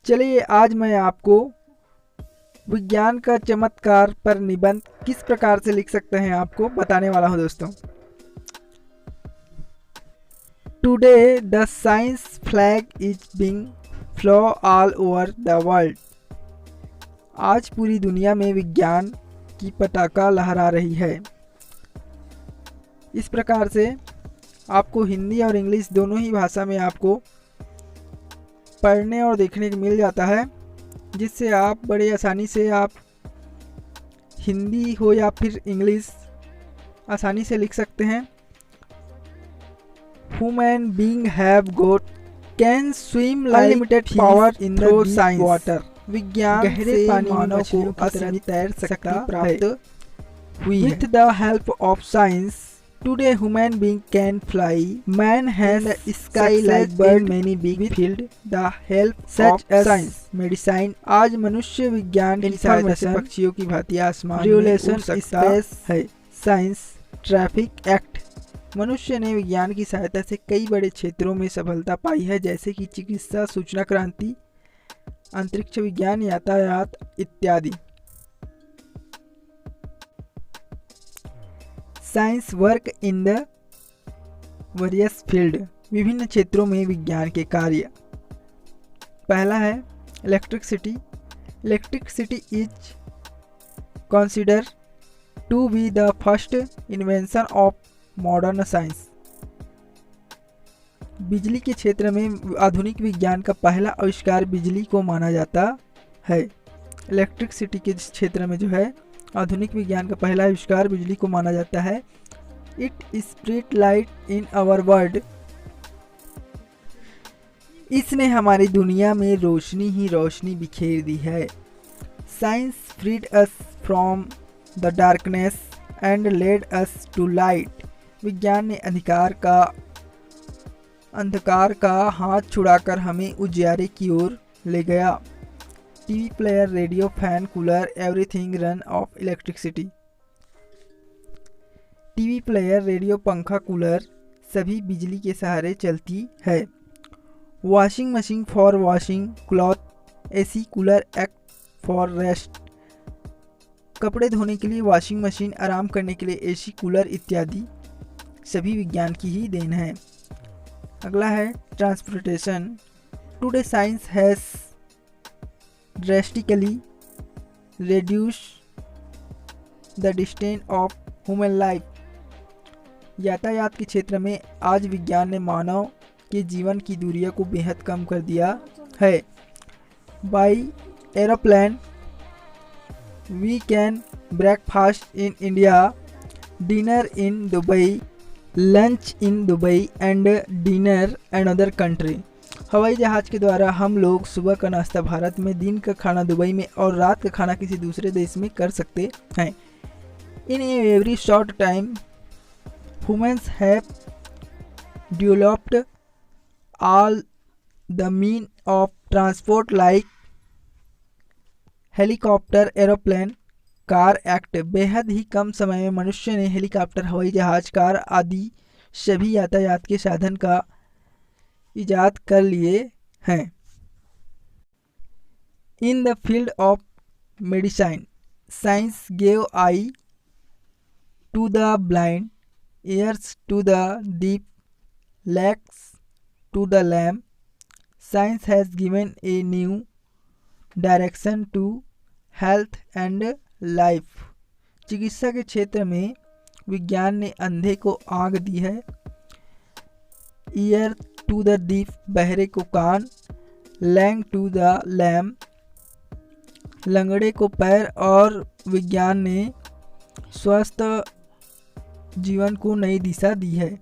चलिए आज मैं आपको विज्ञान का चमत्कार पर निबंध किस प्रकार से लिख सकते हैं आपको बताने वाला हूं दोस्तों। Today the science flag is being flow all over the world. आज पूरी दुनिया में विज्ञान की पताका लहरा रही है। इस प्रकार से आपको हिंदी और इंग्लिश दोनों ही भाषा में आपको पढ़ने और देखने को मिल जाता है, जिससे आप बड़े आसानी से आप हिंदी हो या फिर इंग्लिश आसानी से लिख सकते हैं। Human being have got can swim unlimited power in the science water. विज्ञान गहरे पानी में मछलियों की तरह तैर सकता प्राप्त हुई है। With the help of science today human being can fly. Man has the sky like bird many big field. The help such as science, medicine. आज मनुष्य विज्ञान की सहायता से पक्षियों की भांति आसमान में उड़ सकता है। Science traffic act. मनुष्य ने विज्ञान की सहायता से कई बड़े क्षेत्रों में सफलता पाई है, जैसे कि चिकित्सा, सूचना क्रांति, अंतरिक्ष विज्ञान, यातायात इत्यादि। Science work in the various field. विभिन्न क्षेत्रों में विज्ञान के कार्य। पहला है electricity. Electricity is consider to be the first invention of modern science. बिजली के क्षेत्र में आधुनिक विज्ञान का पहला आविष्कार बिजली को माना जाता है। इलेक्ट्रिसिटी के क्षेत्र में जो है आधुनिक विज्ञान का पहला आविष्कार बिजली को माना जाता है। It spread light in our world. इसने हमारी दुनिया में रोशनी ही रोशनी बिखेर दी है। Science freed us from the darkness and led us to light. विज्ञान ने अंधकार का हाथ छुड़ाकर हमें उजियारे की ओर ले गया। TV, player, radio, fan, cooler, everything run of electricity. TV, player, radio, पंखा, कूलर सभी बिजली के सहारे चलती है। Washing machine for washing cloth, AC, cooler act for rest. कपड़े धोने के लिए वॉशिंग मशीन, आराम करने के लिए एसी, कूलर इत्यादि सभी विज्ञान की ही देन है। अगला है transportation. Today science has drastically reduce the distance of human life. यातायात के क्षेत्र में आज विज्ञान ने मानव के जीवन की दूरियों को बेहद कम कर दिया है। By aeroplane we can breakfast in India, dinner in Dubai, lunch in Dubai and dinner another country. हवाई जहाज के द्वारा हम लोग सुबह का नाश्ता भारत में, दिन का खाना दुबई में और रात का खाना किसी दूसरे देश में कर सकते हैं। In every short time humans have developed all the mean of transport like helicopter, aeroplane, car act. बेहद ही कम समय में मनुष्य ने हेलीकॉप्टर, हवाई जहाज, कार आदि सभी यातायात के साधन का इजाद कर लिए हैं। In the field of medicine, science gave eye to the blind, ears to the deaf, legs to the lame. Science has given a new direction to health and life. चिकित्सा के क्षेत्र में विज्ञान ने अंधे को आँख दी है। ईयर टू द डीफ, बहरे को कान, लैंग टू द लैम, लंगड़े को पैर, और विज्ञान ने स्वस्थ जीवन को नई दिशा दी है।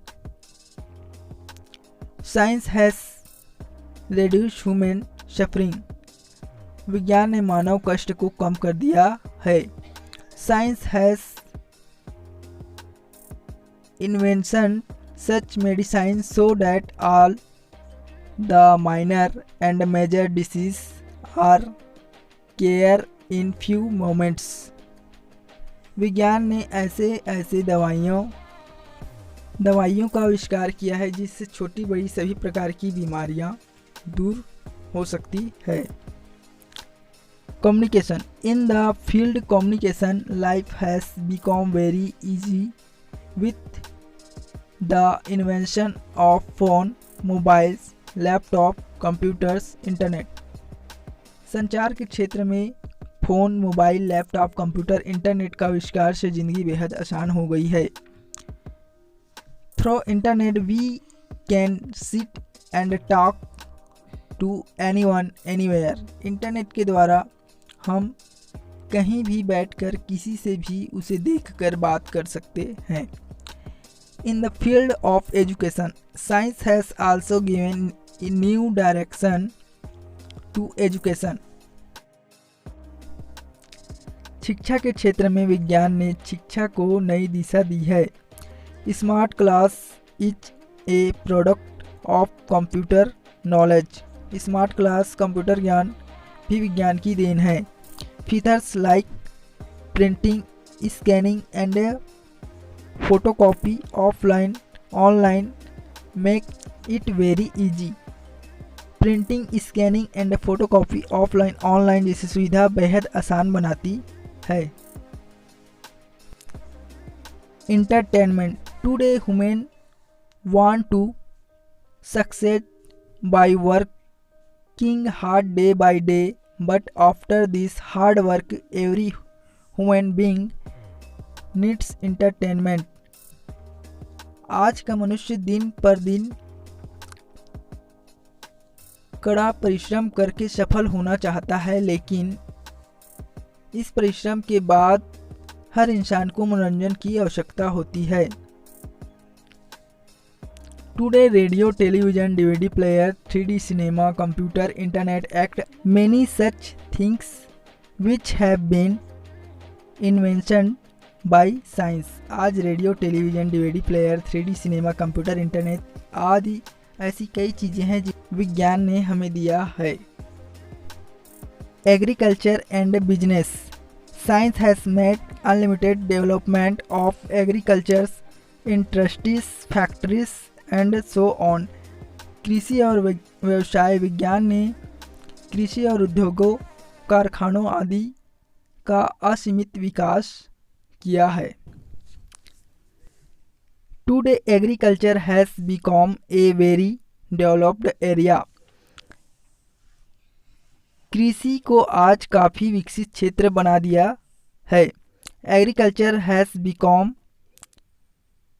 Science has reduce human suffering. विज्ञान ने मानव कष्ट को कम कर दिया है। Science has invention such medicines so that all the minor and major diseases are cured in few moments. विज्ञान ने ऐसे दवाइयों का आविष्कार किया है जिससे छोटी बड़ी सभी प्रकार की बीमारियां दूर हो सकती है। Communication. In the field communication, life has become very easy with the invention of phone, mobiles, laptop, computers, internet. संचार के क्षेत्र में phone, mobile, laptop, computer, internet का आविष्कार से ज़िंदगी बेहद आसान हो गई है। Through internet we can sit and talk to anyone anywhere. Internet के द्वारा हम कहीं भी बैठकर किसी से भी उसे देखकर बात कर सकते हैं। In the field of education, science has also given a new direction to education. शिक्षा के क्षेत्र में विज्ञान ने शिक्षा को नई दिशा दी है। Smart class is a product of computer knowledge. Smart class computer ज्ञान भी विज्ञान की देन है। Features like printing, scanning and photocopy offline online make it very easy. Printing, scanning and photocopy offline online जैसी सुविधा बेहद आसान बनाती है। Entertainment. Today human want to succeed by working hard day by day, but after this hard work every human being needs entertainment. आज का मनुष्य दिन पर दिन कड़ा परिश्रम करके सफल होना चाहता है, लेकिन इस परिश्रम के बाद हर इंसान को मनोरंजन की आवश्यकता होती है। Today radio, television, DVD player, 3D cinema, computer, internet एक्ट many such things which have been invention by science. आज radio, television, DVD player, 3D cinema, computer, internet आदि ऐसी कई चीज़ें हैं जो विज्ञान ने हमें दिया है। Agriculture and business. Science has made unlimited development of agricultures industries, factories and so on. कृषि और व्यवसाय। विज्ञान ने कृषि और उद्योगों, कारखानों आदि का असीमित विकास किया है। Today agriculture has become a very developed area. कृषि को आज काफ़ी विकसित क्षेत्र बना दिया है। Agriculture has become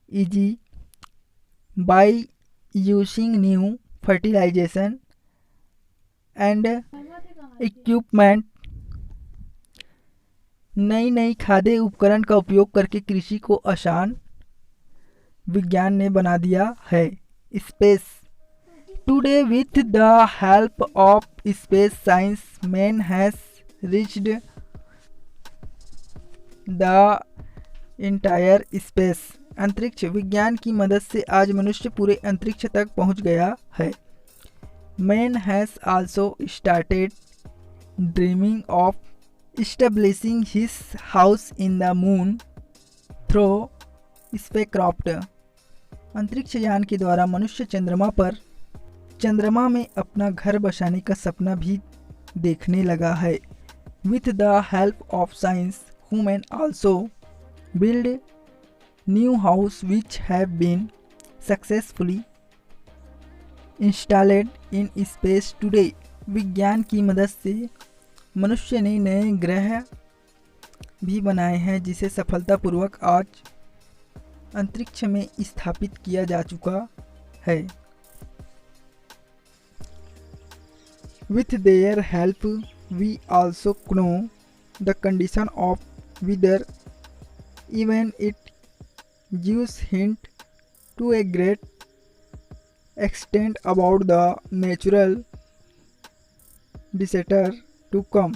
easy by using new fertilization and equipment. नई नई खाद्य उपकरण का उपयोग करके कृषि को आसान विज्ञान ने बना दिया है। Space. Today with the help of space science man has reached the entire space. अंतरिक्ष। विज्ञान की मदद से आज मनुष्य पूरे अंतरिक्ष तक पहुंच गया है। Man has also started dreaming of establishing his house in the moon through spacecraft। अंतरिक्ष यान के द्वारा मनुष्य चंद्रमा में अपना घर बसाने का सपना भी देखने लगा है। With the help of science, human also build new house which have been successfully installed in space today। विज्ञान की मदद से मनुष्य ने नए ग्रह भी बनाए हैं जिसे सफलतापूर्वक आज अंतरिक्ष में स्थापित किया जा चुका है। With their help we also know the condition of weather, even it gives hint to a great extent about the natural disaster to come.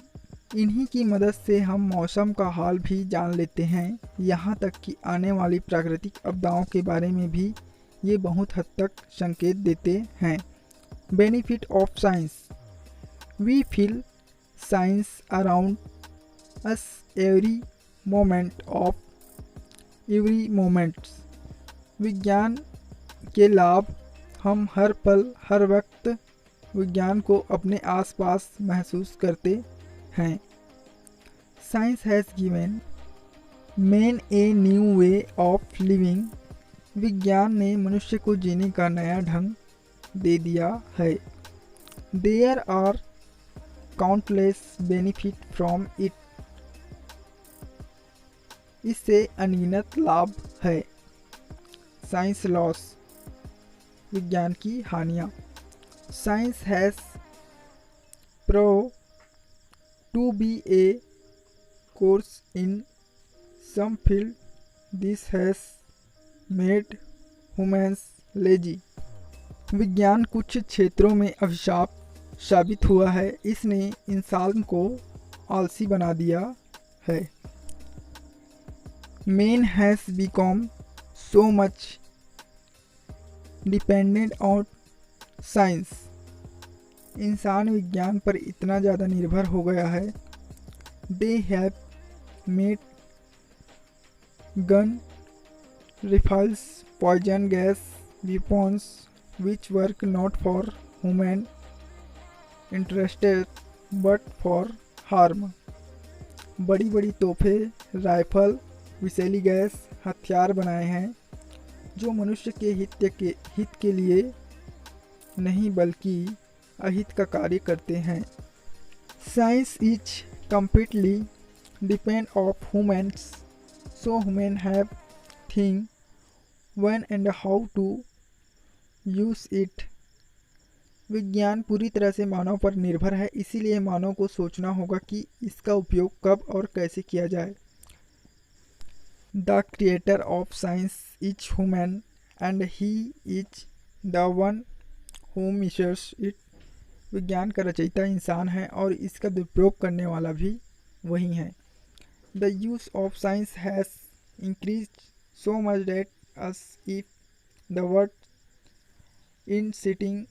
इन्हीं की मदद से हम मौसम का हाल भी जान लेते हैं, यहाँ तक कि आने वाली प्राकृतिक आपदाओं के बारे में भी ये बहुत हद तक संकेत देते हैं। Benefit of science. We feel science around us every moments. विज्ञान के लाभ। हम हर पल हर वक्त विज्ञान को अपने आसपास महसूस करते हैं। Science has given man a new way of living. विज्ञान ने मनुष्य को जीने का नया ढंग दे दिया है। There are countless benefit from it. इससे अनगिनत लाभ है। साइंस लॉस, विज्ञान की हानियाँ। Science has proved to be a curse in some field, this has made humans lazy. विज्ञान कुछ क्षेत्रों में अभिशाप साबित हुआ है। इसने इंसान को आलसी बना दिया है। Man has become so much dependent on science। इंसान विज्ञान पर इतना ज़्यादा निर्भर हो गया है। They have made gun, rifles, poison gas, weapons which work not for human interest but for harm। बड़ी बड़ी तोहफे, राइफल, विषैली गैस, हथियार बनाए हैं जो मनुष्य के हित के लिए नहीं बल्कि अहित का कार्य करते हैं। Science is completely depend of humans, so human have think when and how to use it. विज्ञान पूरी तरह से मानव पर निर्भर है, इसीलिए मानव को सोचना होगा कि इसका उपयोग कब और कैसे किया जाए। The creator of science is human and he is the one who measures it। विज्ञान का रचयिता इंसान है और इसका दुरुपयोग करने वाला भी वही है। The use of science has increased so much that as if the word in sitting